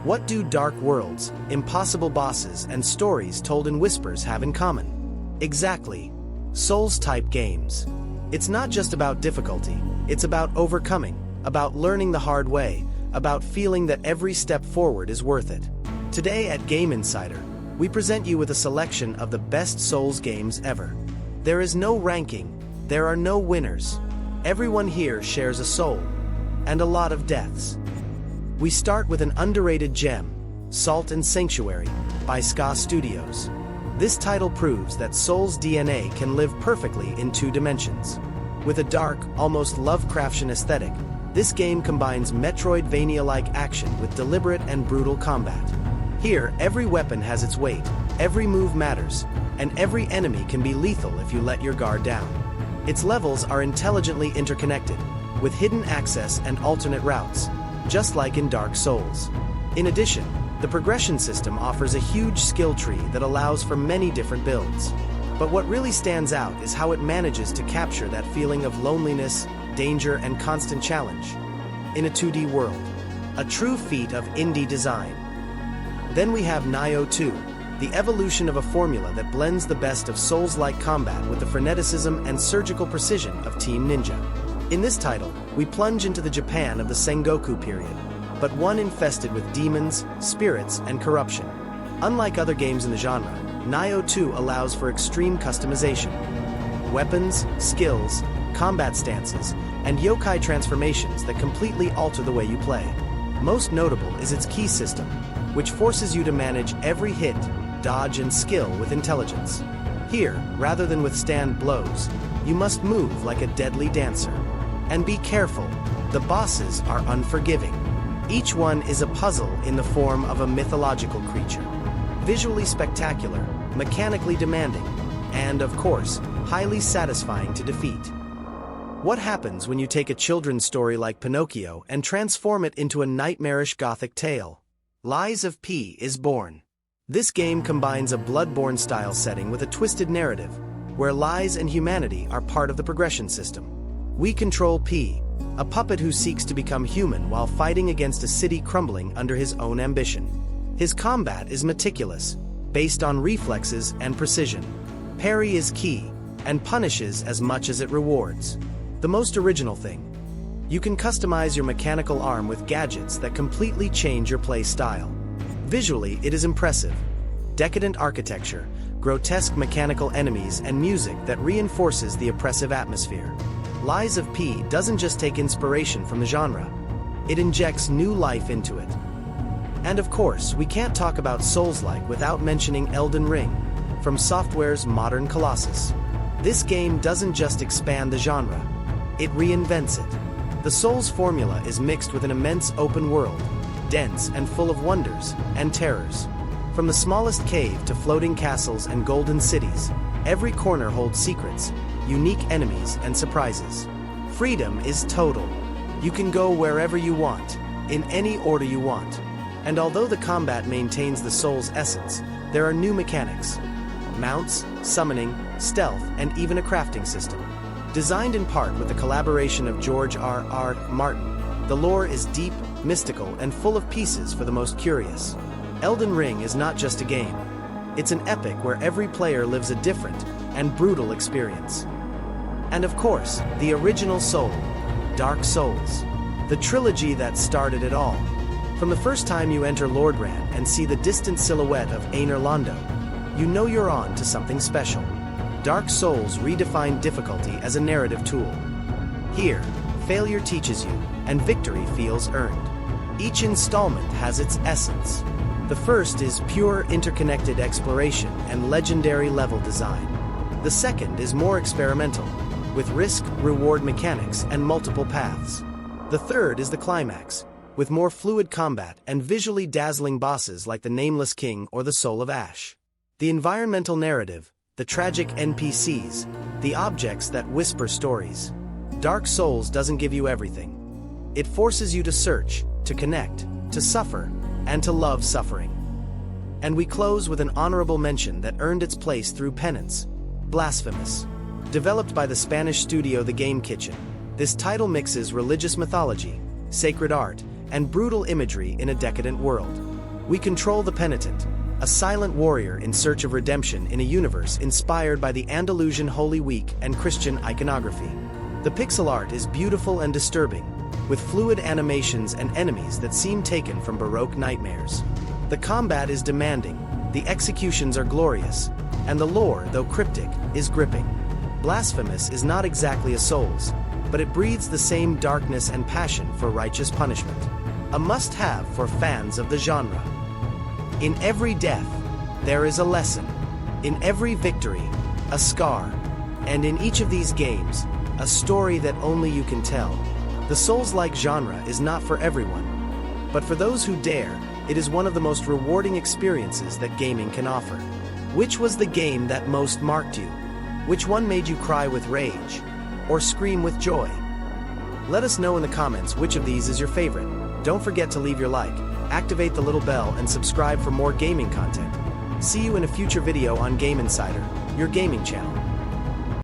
What do dark worlds, impossible bosses, and stories told in whispers have in common? Exactly. Souls-type games. It's not just about difficulty, it's about overcoming, about learning the hard way, about feeling that every step forward is worth it. Today at Game Insider, we present you with a selection of the best Souls games ever. There is no ranking, there are no winners. Everyone here shares a soul, and a lot of deaths. We start with an underrated gem, Salt and Sanctuary, by Ska Studios. This title proves that Souls DNA can live perfectly in two dimensions. With a dark, almost Lovecraftian aesthetic, this game combines Metroidvania-like action with deliberate and brutal combat. Here, every weapon has its weight, every move matters, and every enemy can be lethal if you let your guard down. Its levels are intelligently interconnected, with hidden access and alternate routes, just like in Dark Souls. In addition, the progression system offers a huge skill tree that allows for many different builds. But what really stands out is how it manages to capture that feeling of loneliness, danger, and constant challenge in a 2D world. A true feat of indie design. Then we have Nioh II, the evolution of a formula that blends the best of Souls-like combat with the freneticism and surgical precision of Team Ninja. In this title, we plunge into the Japan of the Sengoku period, but one infested with demons, spirits, and corruption. Unlike other games in the genre, Nioh II allows for extreme customization. Weapons, skills, combat stances, and yokai transformations that completely alter the way you play. Most notable is its key system, which forces you to manage every hit, dodge, and skill with intelligence. Here, rather than withstand blows, you must move like a deadly dancer. And be careful, the bosses are unforgiving. Each one is a puzzle in the form of a mythological creature. Visually spectacular, mechanically demanding, and, of course, highly satisfying to defeat. What happens when you take a children's story like Pinocchio and transform it into a nightmarish gothic tale? Lies of P is born. This game combines a Bloodborne-style setting with a twisted narrative, where lies and humanity are part of the progression system. We control P, a puppet who seeks to become human while fighting against a city crumbling under his own ambition. His combat is meticulous, based on reflexes and precision. Parry is key, and punishes as much as it rewards. The most original thing: you can customize your mechanical arm with gadgets that completely change your play style. Visually, it is impressive. Decadent architecture, grotesque mechanical enemies, and music that reinforces the oppressive atmosphere. Lies of P doesn't just take inspiration from the genre, it injects new life into it. And of course, we can't talk about Souls-like without mentioning Elden Ring, from Software's modern Colossus. This game doesn't just expand the genre, it reinvents it. The Souls formula is mixed with an immense open world, dense and full of wonders and terrors. From the smallest cave to floating castles and golden cities, every corner holds secrets, unique enemies, and surprises. Freedom is total. You can go wherever you want, in any order you want. And although the combat maintains the Souls essence, there are new mechanics: mounts, summoning, stealth, and even a crafting system. Designed in part with the collaboration of George R.R. Martin, the lore is deep, mystical, and full of pieces for the most curious. Elden Ring is not just a game. It's an epic where every player lives a different and brutal experience. And of course, the original Soul, Dark Souls, the trilogy that started it all. From the first time you enter Lordran and see the distant silhouette of Aner Londo, you know you're on to something special. Dark Souls redefined difficulty as a narrative tool. Here, failure teaches you, and victory feels earned. Each installment has its essence. The first is pure interconnected exploration and legendary level design. The second is more experimental, with risk-reward mechanics and multiple paths. The third is the climax, with more fluid combat and visually dazzling bosses like the Nameless King or the Soul of Ash. The environmental narrative, the tragic NPCs, the objects that whisper stories. Dark Souls doesn't give you everything. It forces you to search, to connect, to suffer, and to love suffering. And we close with an honorable mention that earned its place through penance: Blasphemous. Developed by the Spanish studio The Game Kitchen, this title mixes religious mythology, sacred art, and brutal imagery in a decadent world. We control the penitent, a silent warrior in search of redemption in a universe inspired by the Andalusian Holy Week and Christian iconography. The pixel art is beautiful and disturbing, with fluid animations and enemies that seem taken from Baroque nightmares. The combat is demanding, the executions are glorious, and the lore, though cryptic, is gripping. Blasphemous is not exactly a Souls, but it breathes the same darkness and passion for righteous punishment. A must-have for fans of the genre. In every death, there is a lesson. In every victory, a scar. And in each of these games, a story that only you can tell. The Souls-like genre is not for everyone, but for those who dare, it is one of the most rewarding experiences that gaming can offer. Which was the game that most marked you? Which one made you cry with rage? Or scream with joy? Let us know in the comments which of these is your favorite. Don't forget to leave your like, activate the little bell, and subscribe for more gaming content. See you in a future video on Game Insider, your gaming channel.